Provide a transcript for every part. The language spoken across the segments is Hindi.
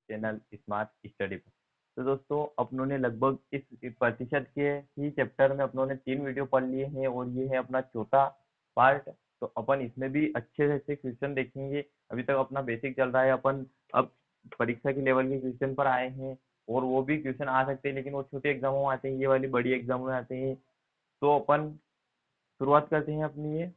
चैनल स्मार्ट स्टडी पर। तो दोस्तों अपनों ने लगभग इस प्रतिशत के ही चैप्टर में अपनों ने 3 वीडियो पढ़ लिए हैं और ये है अपना चौथा पार्ट। तो अपन इसमें भी अच्छे से क्वेश्चन देखेंगे। अभी तक अपना बेसिक चल रहा है, अपन अब परीक्षा के लेवल के क्वेश्चन पर आए हैं और वो भी क्वेश्चन आ सकते हैं, लेकिन वो छोटे एग्जामों में आते हैं, ये वाली बड़ी एग्जामों में आते हैं। तो अपन शुरुआत करते हैं अपनी ये,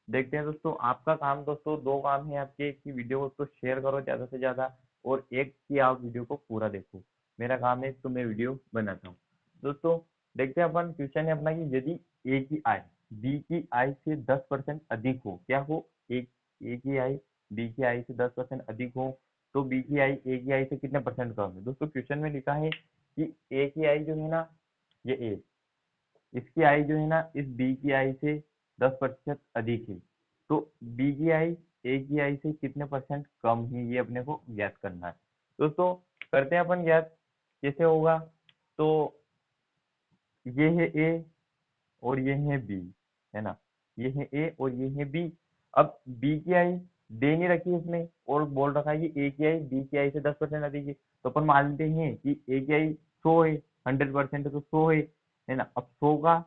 देखते हैं दोस्तों। आपका काम दोस्तों 2 काम है आपके, एक की वीडियो को शेयर करो ज़्यादा से ज़्यादा और एक की आप वीडियो को पूरा देखो। मेरा काम है तो मैं वीडियो बनाता हूँ। दोस्तों देखते हैं अपन, क्वेश्चन है अपना कि यदि ए की आय बी की आय से 10% अधिक हो, क्या हो, ए की आय बी की आय से 10% अधिक हो तो बी की आय ए की आय से कितने परसेंट कम है। दोस्तों क्वेश्चन में लिखा है कि ए की आय जो है ना, ये ए, इसकी आई जो है ना इस बी की आई से 10% अधिक है, तो बी की आई ए की आई से कितने परसेंट कम है, ये अपने को ज्ञात करना है। दोस्तों करते हैं अपन ज्ञात, कैसे होगा। तो ये है ए और ये है बी, है ना, ये है ए और ये है बी। अब बी की आई दे नहीं रखी है इसमें और बोल रखा है कि ए की आई बी की आई से 10% अधिक है, तो अपन मानते हैं कि ए की आई 100 है, 100% तो 100 है ना। अब 100 का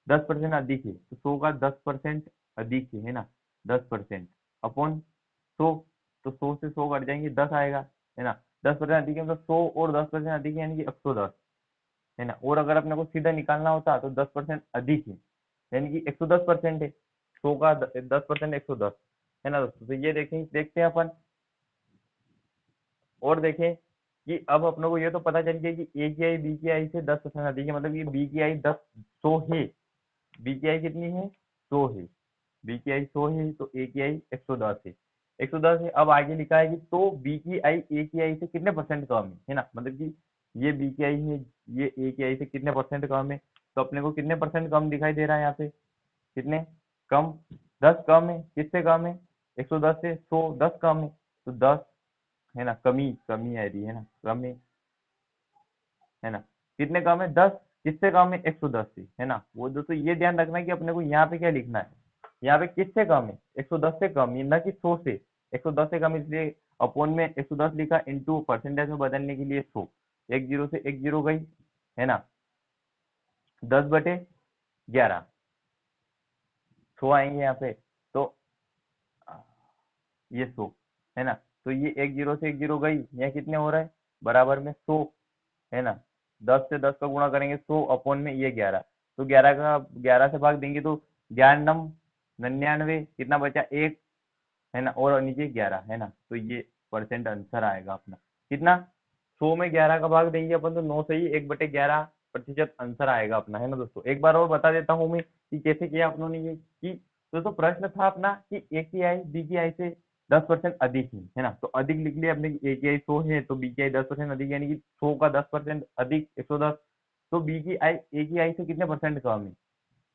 10% अधिक है तो 100 का 10% अधिक है ना, 10% अपॉन 100, तो 100 से 100 कट जाएंगे, 10 आएगा, है ना। 10% अधिक है मतलब 100 और 10% अधिक है यानी कि 110, है ना। और अगर अपने को सीधा निकालना होता तो 10% अधिक है यानी कि 110% है। 100 का 10% 110, है ना दोस्तों। तो ये देखें, देखते हैं अपन और देखें कि अब अपने को ये तो पता चल गया कि ए की आई बी की आई से 10% अधिक है, मतलब ये बी की आई 100 है, बी की आई कितनी है 100 है, बी की आई 100 है तो ए की आई 110 है, 110 है। अब आगे लिखा है कि तो बी की आई ए की आई से कितने परसेंट कम है ना, मतलब कि ये बी की आई है, ये ए की आई से कितने परसेंट कम है। तो अपने को कितने परसेंट कम दिखाई दे रहा है यहाँ पे, कितने कम, 10 कम है, किससे कम है 110 से, 100 10 कम है तो 10, है ना, कमी कमी आ रही है ना, कम है ना, कितने कम है 10, किससे कम है 110 से, है ना। वो दोस्तों ये ध्यान रखना है कि अपने को यहाँ पे क्या लिखना है, यहाँ पे किससे कम है 110 से कम, ये ना कि 100 से, 110 से कम इसलिए अपोन में 110 लिखा, इनटू परसेंटेज में बदलने के लिए 100, एक जीरो से एक जीरो गई, है ना, 10/11 100 आएंगे यहाँ पे, तो ये 100, है ना। तो ये एक जीरो से एक जीरो गई, यहाँ कितने हो रहा है बराबर में 100, है ना। 10 से 10 का गुणा करेंगे 100 अपॉन में ये 11, तो 11 का 11 से भाग देंगे तो 11 99, कितना बचा एक, है ना, और नीचे 11, है ना। तो ये परसेंट आंसर आएगा अपना कितना, 100 में 11 का भाग देंगे अपन तो 9 से ही 1/11% आंसर आएगा अपना, है ना दोस्तों। एक बार और बता देता हूँ मैं कि कैसे किया अपनों ने ये, कि दोस्तों प्रश्न था अपना कि ए की आई बी की आई से 10% अधिक है ना, तो अधिक लिख लिया अपने, ए की आई 100 है तो बी की आई 10% अधिक यानी कि 100 का 10% अधिक 110, तो बी की आई ए की आई से कितने परसेंट कम है,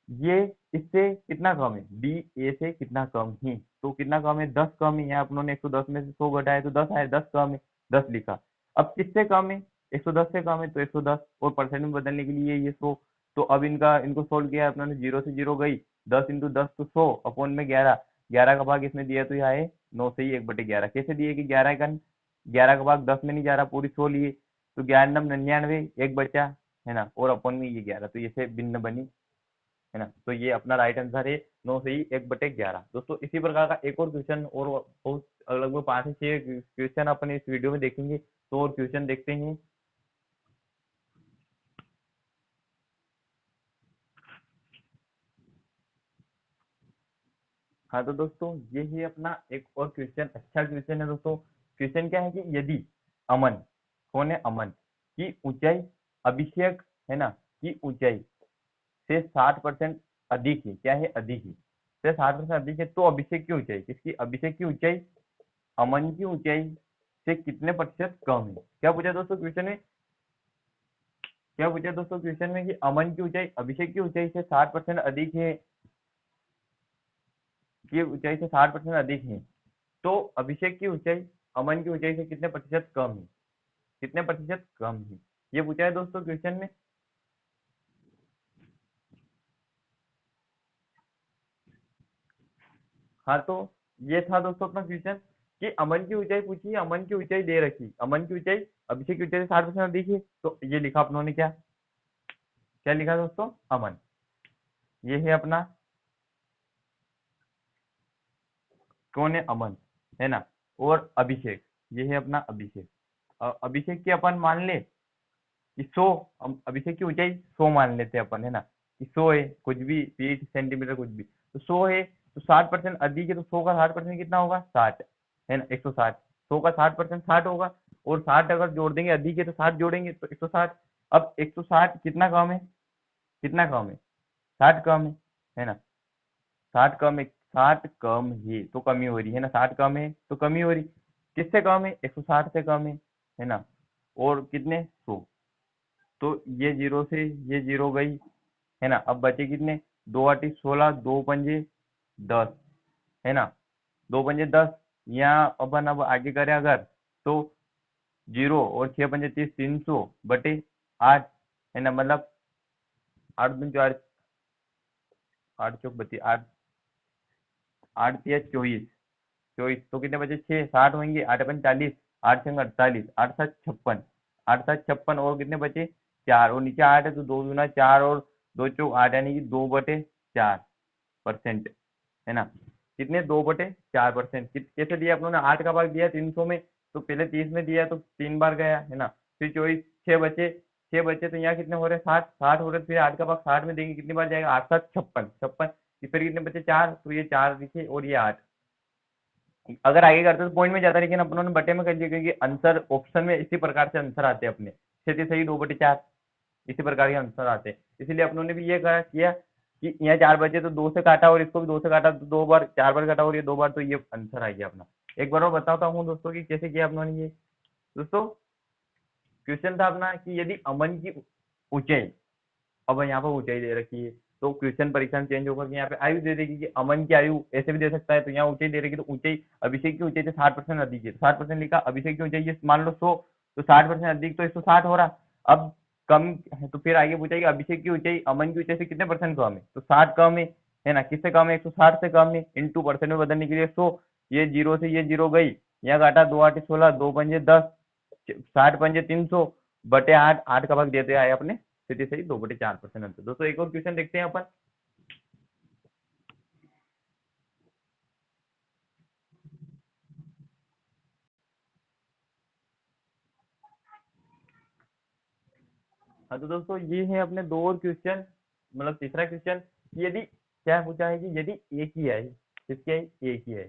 ये इससे कितना कम है, बी ए से कितना कम है, तो कितना कम है 10 कम है, यहाँ अपनों ने 110 में से 100 घटाया तो 10 आया, 10 कम है, 10 लिखा। अब किससे कम है 110 से कम है तो 110, और परसेंट में बदलने के लिए ये 100, तो अब इनको सोल्व किया अपने, जीरो से जीरो गई, 10 × 10 तो 100 अपॉन में 11, 11 का भाग इसमें दिया तो यह आए 9 से ही 1/11, कैसे दिए कि 11 का भाग 10 में नहीं जा रहा, पूरी 100 लिए तो 11×99 एक बचा, है ना, और अपॉन में ये 11, तो ये से भिन्न बनी, है ना। तो ये अपना राइट आंसर है 9 से ही 1/11। दोस्तों इसी प्रकार का एक और क्वेश्चन और बहुत लगभग 5 से 6 क्वेश्चन अपन इस वीडियो में देखेंगे, तो और क्वेश्चन देखते हैं। हाँ तो दोस्तों ये ही अपना एक और क्वेश्चन, अच्छा क्वेश्चन है दोस्तों। क्वेश्चन क्या है कि यदि अमन, कौन है अमन, की ऊंचाई अभिषेक, है ना, की ऊंचाई से 60% अधिक है, क्या है अधिक है, से 60% अधिक है, तो अभिषेक की ऊंचाई, किसकी, अभिषेक की ऊंचाई अमन की ऊंचाई से कितने प्रतिशत कम है। क्या पूछा दोस्तों क्वेश्चन में, क्या पूछा दोस्तों क्वेश्चन में कि अमन की ऊंचाई अभिषेक की ऊंचाई से 60% अधिक है, की ऊंचाई से 60% अधिक है, तो अभिषेक की ऊंचाई अमन की ऊंचाई से कितने प्रतिशत कम है, कितने प्रतिशत कम है, ये पूछा है दोस्तों क्वेश्चन में। हाँ तो ये था दोस्तों अपना क्वेश्चन। कि अमन की ऊंचाई पूछी, अमन की ऊंचाई दे रखी, अमन की ऊंचाई अभिषेक की ऊंचाई से 60% अधिक है, तो ये लिखा अपनों ने क्या, क्या लिखा दोस्तों, अमन। ये है अपना कौन है, अमन, है ना। और अभिषेक, ये है अपना अभिषेक। अभिषेक की अपन मान ले कि 100, अभिषेक की ऊंचाई 100 मान लेते हैं अपन, है ना, कि 100 है, कुछ भी फीट सेंटीमीटर कुछ भी, तो 100 है, तो 60% अधिक है, तो 100 का 60% कितना होगा, 60, है ना, 160। 100 का 60% 60 होगा, और 60 अगर जोड़ देंगे, अधिक है तो 60 जोड़ेंगे तो 160। अब 160 कितना कम है, कितना कम है, 60 कम है ना, 60 कम है, 60 कम है तो कमी हो रही है ना, 60 कम है तो कमी हो रही, किससे कम है, 160 से कम है ना, और कितने, 100। तो ये जीरो से ये जीरो गई, है ना, अब बचे कितने, 2 8 16, 2 5 10, है ना, 2 5 10। यहाँ अपन अब आगे करें अगर, तो 0 और 6 5 30, 300/8, है ना, मतलब 8 दूनी 4, 8 चौक 32, 8 8 तिया 24, 24 तो कितने बचे, 6, 60 होंगे, 8 5 40, 8 6 48, 8 7 56, 8 7 56, और कितने बचे, 4, और नीचे 8 है तो 2 दूना 4 और 2 चौक 8, यानी कि 2/4%, है ना, कितने, 2/4%। कैसे दिया अपनों ने, 8 का भाग दिया 300 में, तो पहले 30 में दिया तो 3 बार गया, है ना, फिर 24, 6 बचे, 6 बचे तो यहाँ कितने हो रहे, 60, 60 हो रहे, फिर 8 का भाग 60 में देंगे, कितनी बार जाएगा, 8 7 56, फिर कितने बचे, 4, तो ये 4 लिखे और ये 8। अगर आगे करते तो पॉइंट में जाता, लेकिन अपनों ने बटे में कर दिया, क्योंकि आंसर ऑप्शन में इसी प्रकार से आंसर आते हैं अपने, क्षेत्र सही 2/4, इसी प्रकार के आंसर आते हैं। इसीलिए अपनों ने भी ये कहा किया कि यहाँ 4 बचे तो 2 से काटा, और इसको भी 2 से काटा, तो 2 बार, 4 बार काटा और ये 2 बार, तो ये आंसर आ गया अपना। एक बार और बताता हूँ दोस्तों कि कैसे किया अपनों ने ये। दोस्तों क्वेश्चन था अपना कि यदि अमन की ऊंचाई, अब यहाँ पर ऊंचाई दे रखी है, तो क्वेश्चन परीक्षा में चेंज होकर के यहाँ पे आयु दे देगी कि अमन की आयु ऐसे भी दे सकता है, तो यहाँ ऊंचाई दे रखी, तो ऊंचाई अभिषेक की ऊंचाई से 60% अधिक है, तो 60% लिखा, अभिषेक की ऊंचाई ये मान लो 100, तो 60% अधिक तो 160 हो रहा। अब कम है तो फिर आगे पूछा कि अभिषेक की ऊंचाई अमन की ऊंचाई से कितने परसेंट कम है, तो 60 कम है ना, किससे कम है, 160 से कम है, इंटू परसेंट में बदलने के लिए 100, ये जीरो से ये जीरो गई, यहाँ काटा, 2 8 16, 2 5 10, 60 पंजे 300/8, 8 का भाग देते आए अपने, सीधी सही 2/4% अंतर। दोस्तों एक और क्वेश्चन देखते हैं अपन। हाँ तो दोस्तों ये है अपने दो और क्वेश्चन, मतलब तीसरा क्वेश्चन, यदि क्या पूछा है कि यदि ए की आई, किसकी आई, ए की आई।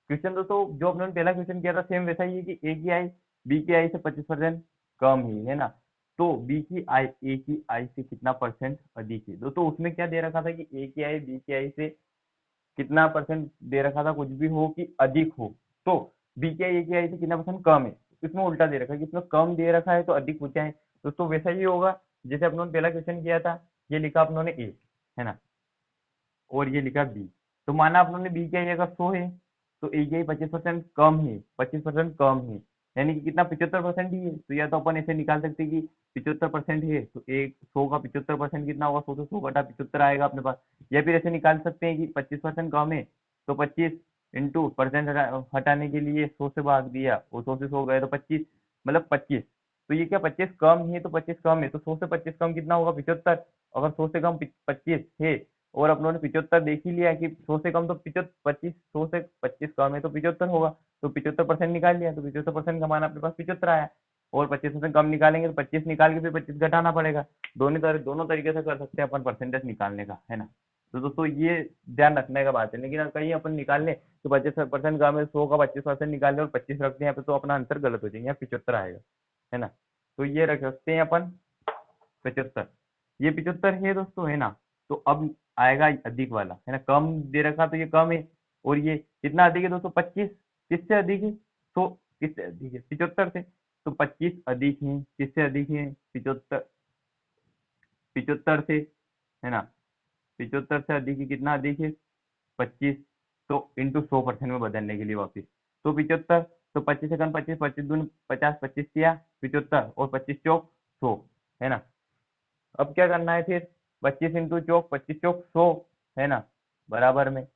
क्वेश्चन दोस्तों जो अपने पहला क्वेश्चन किया था सेम वैसा ही है कि ए की आई बी की आई से 25% कम ही है ना, तो बी की आई ए की आई से कितना परसेंट अधिक है। दोस्तों उसमें क्या दे रखा था कि ए की आई बी की आई से कितना परसेंट दे रखा था, कुछ भी हो कि अधिक हो, तो बी की आई ए की आई से कितना परसेंट कम है, इसमें उल्टा दे रखा है कि इसमें कम दे रखा है तो अधिक पूछा है। दोस्तों वैसा ही होगा जैसे अपनों ने पहला क्वेश्चन किया था, ये लिखा अपनों ने ए, है ना, और ये लिखा बी, तो माना अपनों ने बी की आई अगर 100 है, तो ए की आई 25% कम है, 25% कम है, यानी कि कितना, 75% ही है, तो या तो अपन ऐसे निकाल सकते हैं कि 75% है तो एक 100 का 75% कितना होगा, 100 से 100 घटा 75 आएगा अपने पास। या फिर ऐसे निकाल सकते हैं कि 25% कम है, तो 25 इंटू परसेंट हटाने के लिए 100 से भाग दिया, और 100 से 100 गए तो 25, मतलब 25, तो ये क्या 25 कम है, तो 25 कम है, तो 100 से 25 कम कितना होगा, 75। अगर 100 से कम 25 है, और अपनों ने 75 देख ही लिया कि 100 से कम तो 25, 100 से 25 कम है तो 75 होगा, तो 75% निकाल लिया, तो 75% का मान अपने पास 75 आया, और 25% कम निकालेंगे तो 25 निकाल के फिर 25 घटाना पड़ेगा। दोनों तरीके से कर सकते हैं अपन परसेंटेज निकालने का, है ना। तो दोस्तों ये ध्यान रखने का बात है, लेकिन अगर कहीं अपन निकाल लें तो 25% कम है, 100 का 25% निकाल लें और 25 रखते हैं यहाँ पे, तो अपना आंसर गलत हो जाएगा, यहाँ 75 आएगा, है ना। तो ये रख सकते हैं अपन 75, ये 75 है दोस्तों, है ना। तो अब आएगा अधिक वाला, है ना, कम दे रखा तो ये कम है, और ये कितना अधिक है दोस्तों, 25, किससे अधिक है, तो किससे अधिक है, 75 से, तो 25 अधिक है, किससे अधिक है, 75, 75 से, है ना, 75 से अधिक है, कितना अधिक है, 25, तो इंटू 100% में बदलने के लिए वापिस, तो 75, तो 25 से 25, 25 दूनी 50, 25 तिया 75, और 25 चौक 100, है ना। अब क्या करना है फिर, 25 इंटू चौक, 25 चौक 100, है ना, बराबर में,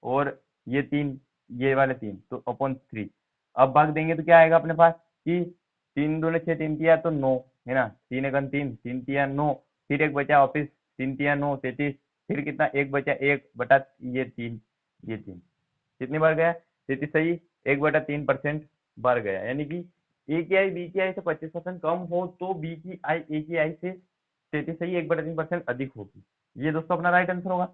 और ये तीन, ये वाले तीन, तो अपॉन 3, अब भाग देंगे तो क्या आएगा अपने पास कि 3 दूने 6, 3 तिया तो 9, है ना, 3 एकम 3, 3 तिया 9, फिर एक बचा वापिस 3 तिया 9 33, फिर कितना एक बचा 1 बटा ये 3, ये 3 कितनी बार गया 33, सही 1/3% बार गया, यानी कि ए की आई बी की आई से 25% कम हो तो बी की आई ए की आई से 33, सही 1/3% अधिक होगी। ये दोस्तों अपना राइट आंसर होगा,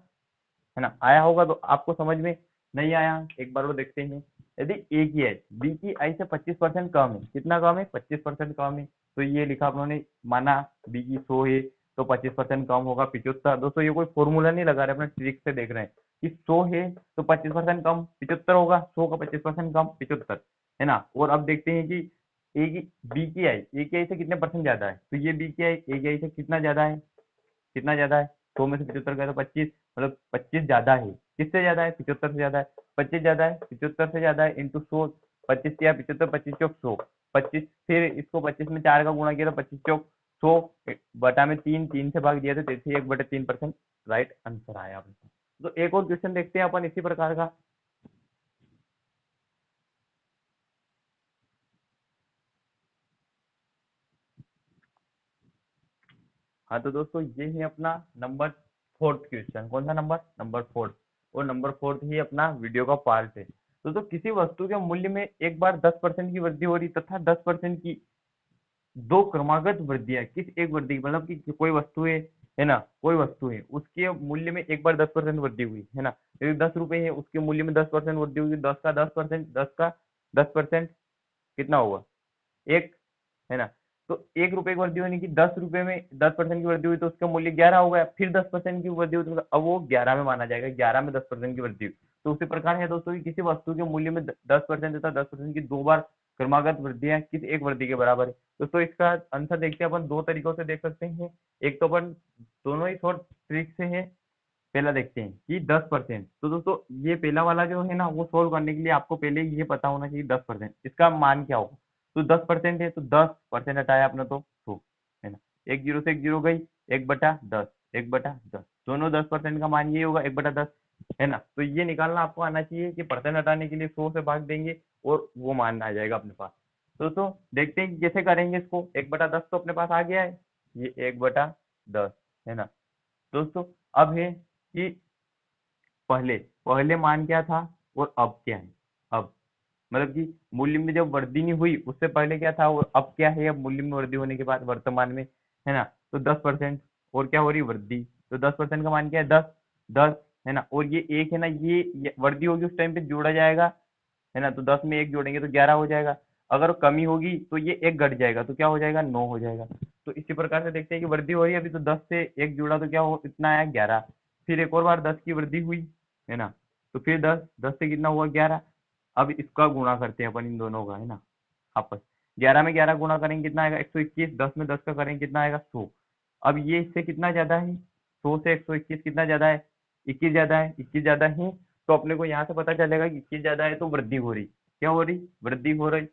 है ना। आया होगा तो आपको समझ में, नहीं आया एक बार वो देखते हैं। यदि ए की आई बी की आई से 25% कम है, कितना कम है 25% कम है, तो ये लिखा आप लोगों ने, माना बी की 100 है तो 25% कम होगा 75। दोस्तों ये कोई फॉर्मूला नहीं लगा रहे, अपने ट्रिक से देख रहे हैं कि 100 है तो 25% कम 75 होगा, 100 का 25% कम 75, है ना। और अब देखते हैं कि ए की बी की आई ए की आई से कितने परसेंट ज्यादा है, तो ये बी की आई ए की आई से कितना ज्यादा है, कितना ज्यादा है 100 में से 75 गया तो 25, मतलब 25 ज्यादा है, किससे ज्यादा है 75 से ज्यादा है, 25 ज्यादा है 75 से ज्यादा है इंटू 100, 25 या 75, 25 चौक 100, 25, फिर इसको 25 में 4 का गुणा किया तो 25 चौक 100 बटा में 3, 3 से भाग दिया तो 1/3% राइट आंसर आया अपने। तो एक और क्वेश्चन देखते हैं अपन इसी प्रकार का। हाँ तो दोस्तों ये है अपना नंबर 4th क्वेश्चन, कौन सा नंबर, नंबर 4th, और नंबर 4th ही अपना वीडियो का पार्ट है। तो किसी वस्तु के मूल्य में एक बार 10% की वृद्धि हो रही तथा 10% की दो क्रमागत वृद्धियां किस एक वृद्धि, मतलब कि कोई वस्तु है ना, कोई वस्तु है उसके मूल्य में एक बार 10% वृद्धि हुई, है ना, यदि 10 रुपए है उसके मूल्य में 10% वृद्धि हुई, 10 का 10%, 10% कितना होगा एक, है ना। तो 1 रुपए की वृद्धि होने की 10 रुपए में 10% की वृद्धि हुई तो उसका मूल्य 11 हो गया, फिर 10% की वृद्धि हुई तो अब वो 11 में माना जाएगा, 11 में 10% की वृद्धि हुई। तो उसी प्रकार है दोस्तों कि किसी वस्तु के मूल्य में 10% तथा 10% की दो बार क्रमागत वृद्धियां किस एक वृद्धि के बराबर है। दोस्तों इसका आंसर देखते हैं अपन, दो तरीकों से देख सकते हैं। एक तो अपन दोनों ही शॉर्ट ट्रिक से है। पहला देखते हैं कि 10%, तो दोस्तों ये पहला वाला जो है ना वो सोल्व करने के लिए आपको पहले ये पता होना चाहिए 10% इसका मान क्या होगा। तो 10% है तो 10% हटाया अपना तो 100, है ना, एक जीरो से एक जीरो गई, 1/10, 1/10, दोनों 10% का मान ये होगा 1/10, है ना। तो ये निकालना आपको आना चाहिए कि परसेंट हटाने के लिए 100 से भाग देंगे और वो मान आ जाएगा अपने पास। तो दोस्तों देखते हैं कि कैसे करेंगे इसको, 1/10 तो अपने पास आ गया है, ये 1/10, है ना। दोस्तों अब है कि पहले पहले मान क्या था और अब क्या है। अब मतलब कि मूल्य में जब वृद्धि नहीं हुई उससे पहले क्या था और अब क्या है, अब मूल्य में वृद्धि होने के बाद वर्तमान में, है ना। तो 10% और क्या हो रही वृद्धि, तो 10% का मान क्या है 10, 10, है ना। और ये एक है ना, ये वृद्धि होगी उस टाइम पे जोड़ा जाएगा, है ना। तो 10 में एक जोड़ेंगे तो 11 हो जाएगा, अगर कमी होगी तो ये एक घट जाएगा तो क्या हो जाएगा 9 हो जाएगा। तो इसी प्रकार से देखते हैं कि वृद्धि हो रही है अभी, तो 10 से एक जुड़ा तो क्या हो इतना आया 11, फिर एक और बार 10 की वृद्धि हुई, है ना। तो फिर 10, 10 से कितना हुआ 11, अब इसका गुणा करते हैं अपन इन दोनों का, है ना, आपस 11 में 11 गुणा करेंगे कितना आएगा 121, 10 में 10 का करेंगे कितना आएगा 100। अब ये इससे कितना ज्यादा है 100 से 121 कितना ज्यादा है 21 ज्यादा है, 21 ज्यादा है। तो अपने को यहाँ से पता चलेगा कि 21 ज्यादा है तो वृद्धि हो रही, क्या हो रही वृद्धि हो रही,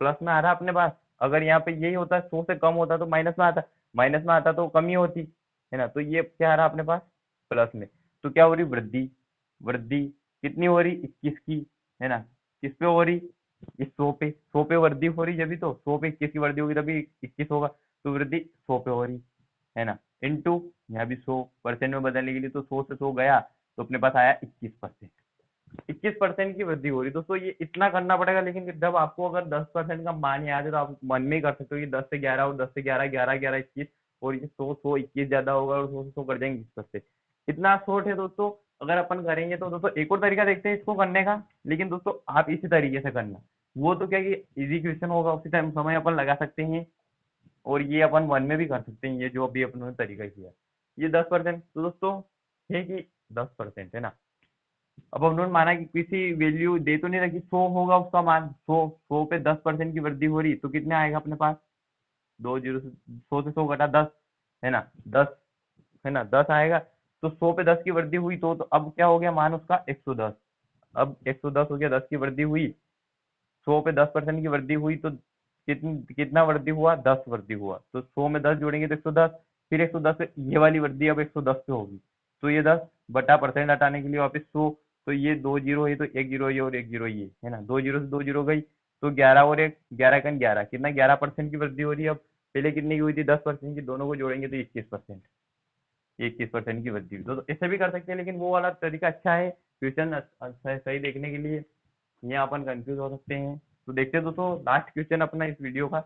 प्लस में आ रहा अपने पास। अगर यहाँ पे यही होता 100 से कम होता तो माइनस में आता, माइनस में आता तो कमी होती, है ना। तो ये क्या आ रहा अपने पास प्लस में, तो क्या हो रही वृद्धि, वृद्धि कितनी हो रही 21 की, है ना। किस पे हो रही इस 100 पे, 100 पे वृद्धि हो रही, जब तो 100 पे 21 की वृद्धि होगी तभी 21 होगा, तो वृद्धि 100 पे हो रही, है ना। इंटू यहाँ भी 100% में बदलने के लिए तो 100 से 100 गया तो अपने पास आया 21%, 21% की वृद्धि हो रही। दोस्तों ये इतना करना पड़ेगा, लेकिन जब आपको अगर 10% का मान याद है तो आप मन में ही कर सकते हो कि 10 से 11 और 10 से 11, 11, 11, 21, और ये 100, 100, 21 ज्यादा होगा और 100 से 100 कर जाएंगे 20 से। इतना शॉर्ट है दोस्तों, अगर अपन करेंगे तो दोस्तों एक और तरीका देखते हैं इसको करने का, लेकिन दोस्तों आप इसी तरीके से करना, वो तो क्या कि इजी क्वेश्चन होगा, उसी टाइम समय अपन लगा सकते हैं और ये अपन वन में भी कर सकते हैं, ये जो अभी अपन ने तरीका किया ये 10%, तो दोस्तों है कि 10%, है ना। अब उन्होंने माना कि किसी वैल्यू दे तो नहीं रखी, 100 होगा उसका मान, 100 पे 10% की वृद्धि हो रही तो कितने आएगा अपने पास, दो जीरो से 100 से 100 घटा 10, है ना, 10, है ना, 10 आएगा। तो 100 पे 10 की वृद्धि हुई तो अब क्या हो गया मान उसका 110, अब 110 हो गया, 10 की वृद्धि हुई, 100 पे 10% की वृद्धि हुई तो कितना वृद्धि हुआ 10 वृद्धि हुआ, तो 100 में 10 जोड़ेंगे तो 110, फिर 110 से ये वाली वृद्धि अब 110 पे होगी, तो ये 10 बटा परसेंट हटाने के लिए वापस 100, तो ये दो जीरो है तो एक जीरो ये और एक जीरो ये, है ना, दो जीरो से दो जीरो गई, तो 11 और एक 11 कितना 11% की वृद्धि हो रही है। अब पहले कितनी की हुई थी 10% की, दोनों को जोड़ेंगे तो 21%, 21% की वृद्धि हुई। तो इससे भी कर सकते हैं, लेकिन वो वाला तरीका अच्छा है क्वेश्चन सही देखने के लिए। यहाँ अपन कंफ्यूज हो सकते हैं। तो देखते हैं दोस्तों लास्ट क्वेश्चन अपना इस वीडियो का।